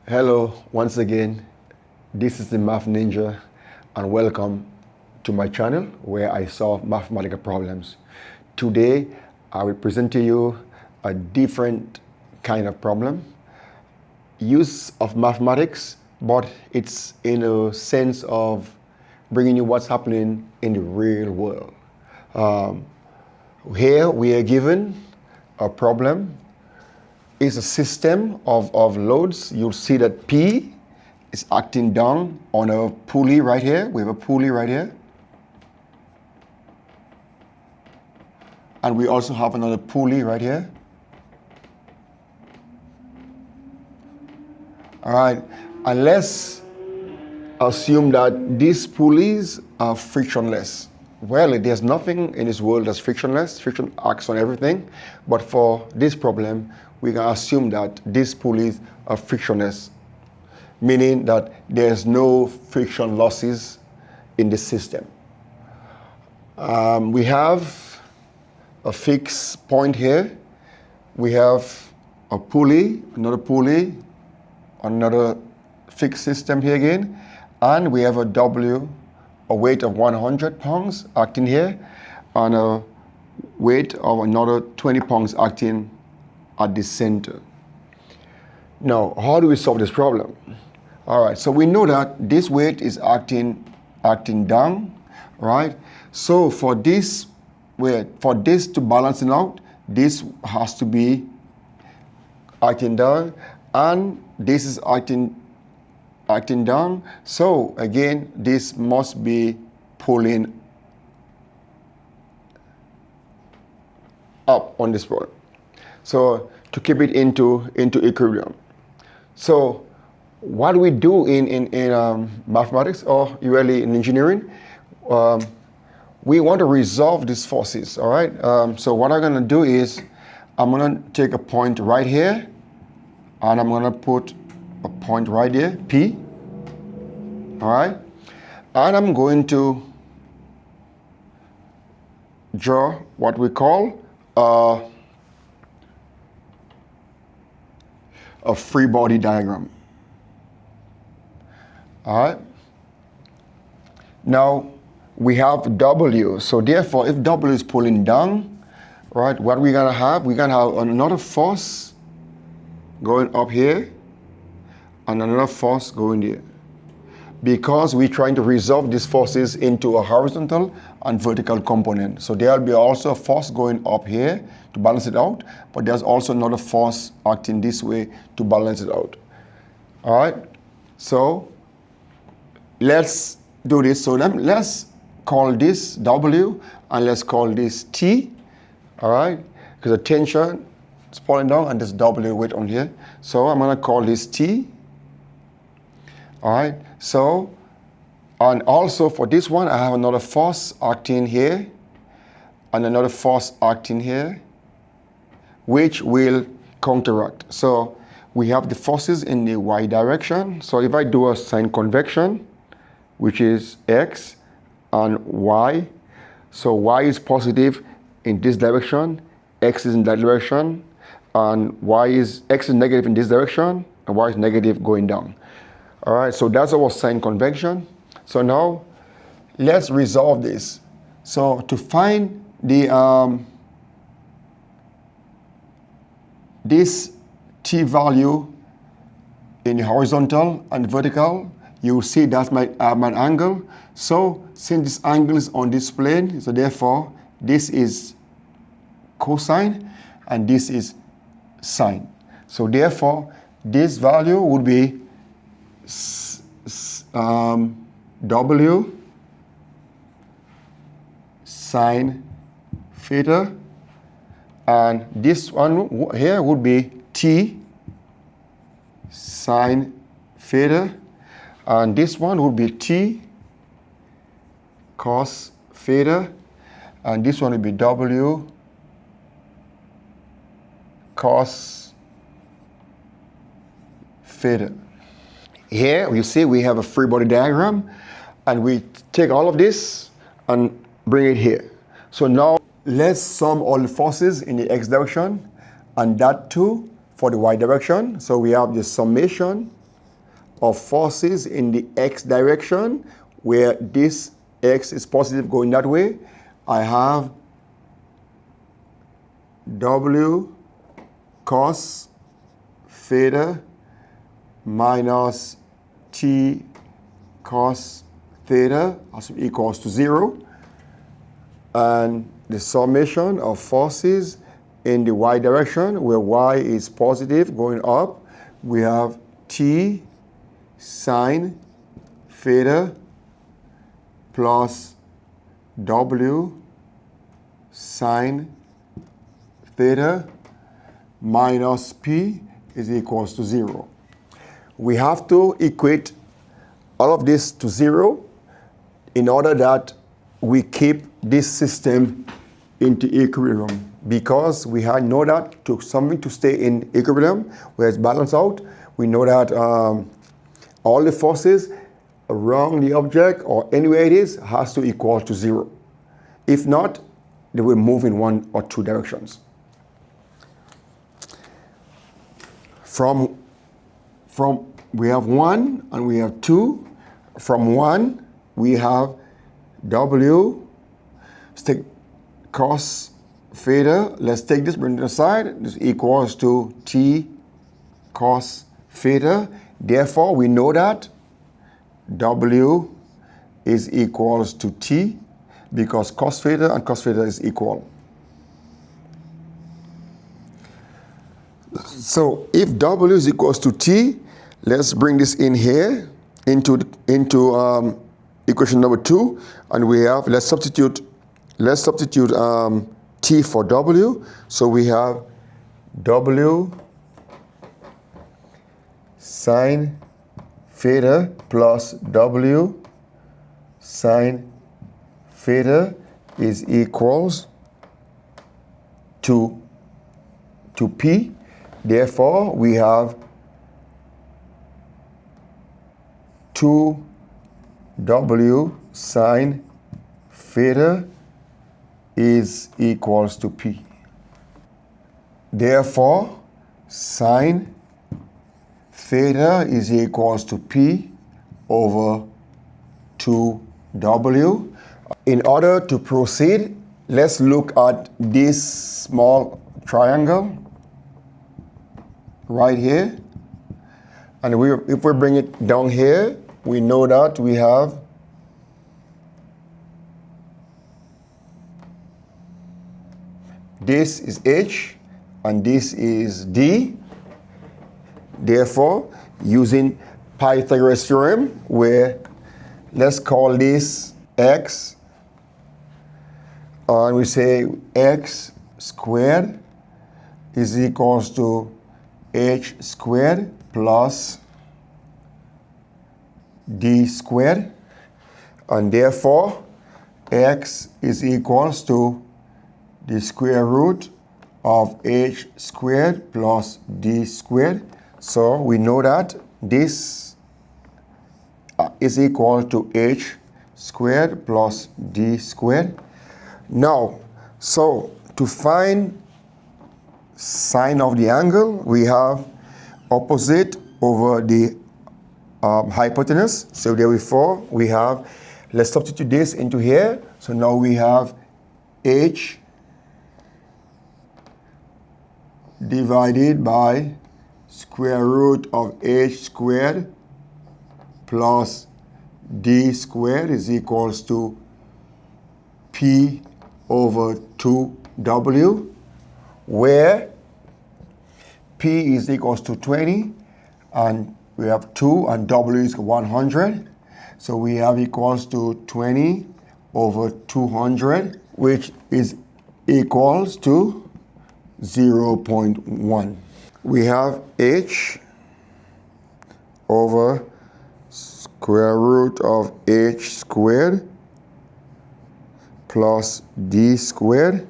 Hello, once again, this is the Math Ninja and welcome to my channel where I solve mathematical problems. Today, I will present to you a different kind of problem, use of mathematics, but it's in a sense of bringing you what's happening in the real world. Here we are given a problem. It's a system of loads. You'll see that P is acting down on a pulley right here. We have a pulley right here. And we also have another pulley right here. All right, and let's assume that these pulleys are frictionless. Well, there's nothing in this world that's frictionless. Friction acts on everything. But for this problem, we can assume that these pulleys are frictionless, meaning that there's no friction losses in the system. We have a fixed point here. We have a pulley, another fixed system here again, and we have a W, a weight of 100 pounds acting here, and a weight of another 20 pounds acting at the center. Now, how do we solve this problem? All right, so we know that this weight is acting down, right? So for this weight, for this to balance it out, this has to be acting down, and this is acting down. So again, this must be pulling up on this board. So to keep it into equilibrium. So what we do in mathematics, or really in engineering, we want to resolve these forces. All right. So what I'm going to do is I'm going to take a point right here, and I'm going to put a point right there, P. All right. And I'm going to draw what we call a free body diagram. All right. Now we have W. So therefore, if W is pulling down, right, what we're gonna have? We're gonna have another force going up here and another force going there, because we're trying to resolve these forces into a horizontal and vertical component. So there'll be also a force going up here to balance it out, but there's also another force acting this way to balance it out. All right, so let's do this. So let's call this W and let's call this T, all right, because the tension is pulling down and there's W weight on here. So I'm gonna call this T. All right, so, and also for this one, I have another force acting here and another force acting here, which will counteract. So we have the forces in the Y direction. So if I do a sign convection, which is X and Y, so Y is positive in this direction, X is in that direction, and X is negative in this direction, and Y is negative going down. All right, so that's our sign convection. So now let's resolve this. So to find the this T value in the horizontal and vertical, you will see that's my angle. So since this angle is on this plane, so therefore this is cosine and this is sine. So therefore this value would be W sine theta, and this one here would be T sine theta, and this one would be T cos theta, and this one would be W cos theta. Here you see we have a free body diagram, and we take all of this and bring it here. So now let's sum all the forces in the X direction and that too for the Y direction. So we have the summation of forces in the x direction, where this x is positive going that way, I have W cos theta minus T cos theta equals to 0. And the summation of forces in the y direction, where y is positive going up, we have T sine theta plus W sine theta minus P is equals to 0. We have to equate all of this to 0 in order that we keep this system into equilibrium, because we know that something to stay in equilibrium, where it's balanced out, we know that all the forces around the object or anywhere it is has to equal to 0. If not, they will move in one or two directions. From we have 1 and we have 2. From 1 we have W, let's take cos theta, let's take this, bring it aside, this equals to T cos theta. Therefore, we know that W is equals to T, because cos theta and cos theta is equal. So if W is equals to T, let's bring this in here into equation number 2, and we have, let's substitute T for W. So we have W sine theta plus W sine theta is equals to P. Therefore, we have 2W sine theta is equals to P. Therefore, sine theta is equals to P over 2W. In order to proceed, let's look at this small triangle right here. And if we bring it down here, we know that we have this is H and this is D. Therefore, using Pythagoras theorem, where let's call this X, and we say X squared is equals to H squared plus D squared, and therefore X is equals to the square root of H squared plus D squared. So we know that this is equal to H squared plus D squared. Now, so to find sine of the angle, we have opposite over the hypotenuse. So therefore, we have, let's substitute this into here. So now we have H divided by square root of H squared plus D squared is equals to P over 2W, where P is equals to 20 and we have 2 and W is 100. So we have equals to 20 over 200, which is equals to 0.1. We have H over square root of H squared plus D squared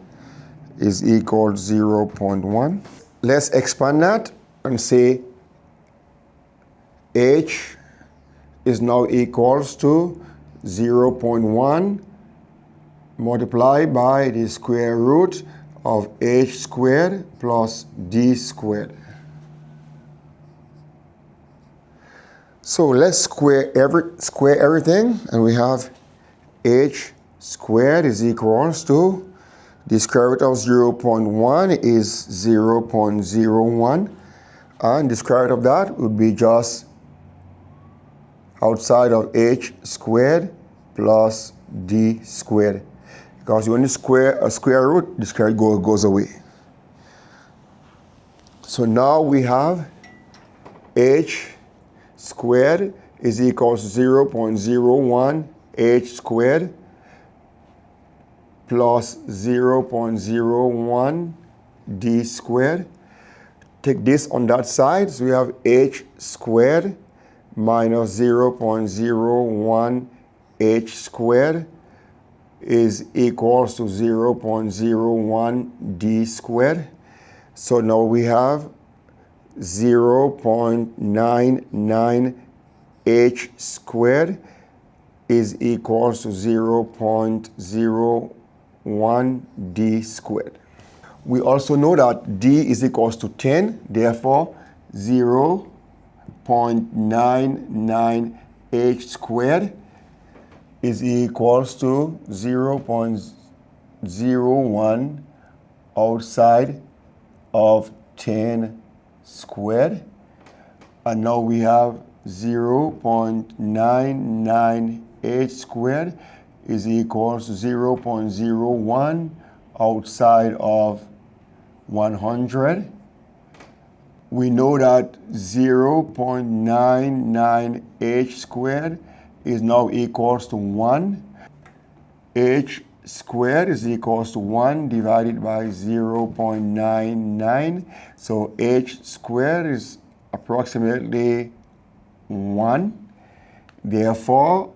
is equal to 0.1. Let's expand that and say H is now equals to 0.1 multiplied by the square root of H squared plus D squared. So let's square everything, and we have h squared is equals to the square root of 0.1 is 0.01, and the square root of that would be just outside of h squared plus d squared. Because when you square a square root, the square root goes away. So now we have h squared is equals to 0.01 h squared plus 0.01 d squared. Take this on that side, so we have h squared minus 0.01 h squared is equals to 0.01 d squared. So now we have 0.99 h squared is equals to 0.01 d squared. We also know that d is equals to 10, therefore 0.99 h squared is equals to 0.01 outside of 10 squared. And now we have 0.99 h squared is equals to 0.01 outside of 100. We know that 0.99 h squared is now equals to 1. H squared is equals to 1 divided by 0.99. So h squared is approximately 1. Therefore,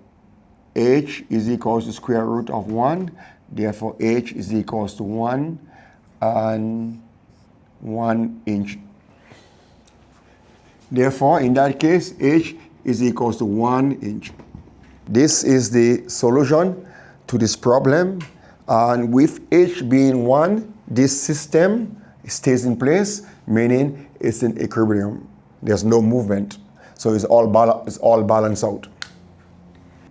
h is equals to square root of 1. Therefore, h is equals to 1 and 1 inch. Therefore, in that case, h is equals to 1 inch. This is the solution to this problem. And with h being 1, this system stays in place, meaning it's in equilibrium. There's no movement. So it's all balanced out.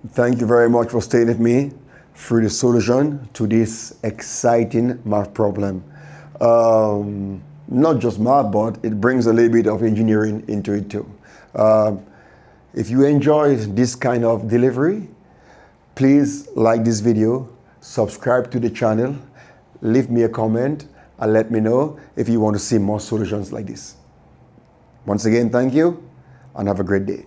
Thank you very much for staying with me through the solution to this exciting math problem. Not just math, but it brings a little bit of engineering into it too. If you enjoyed this kind of delivery, please like this video, subscribe to the channel, leave me a comment, and let me know if you want to see more solutions like this. Once again, thank you, and have a great day.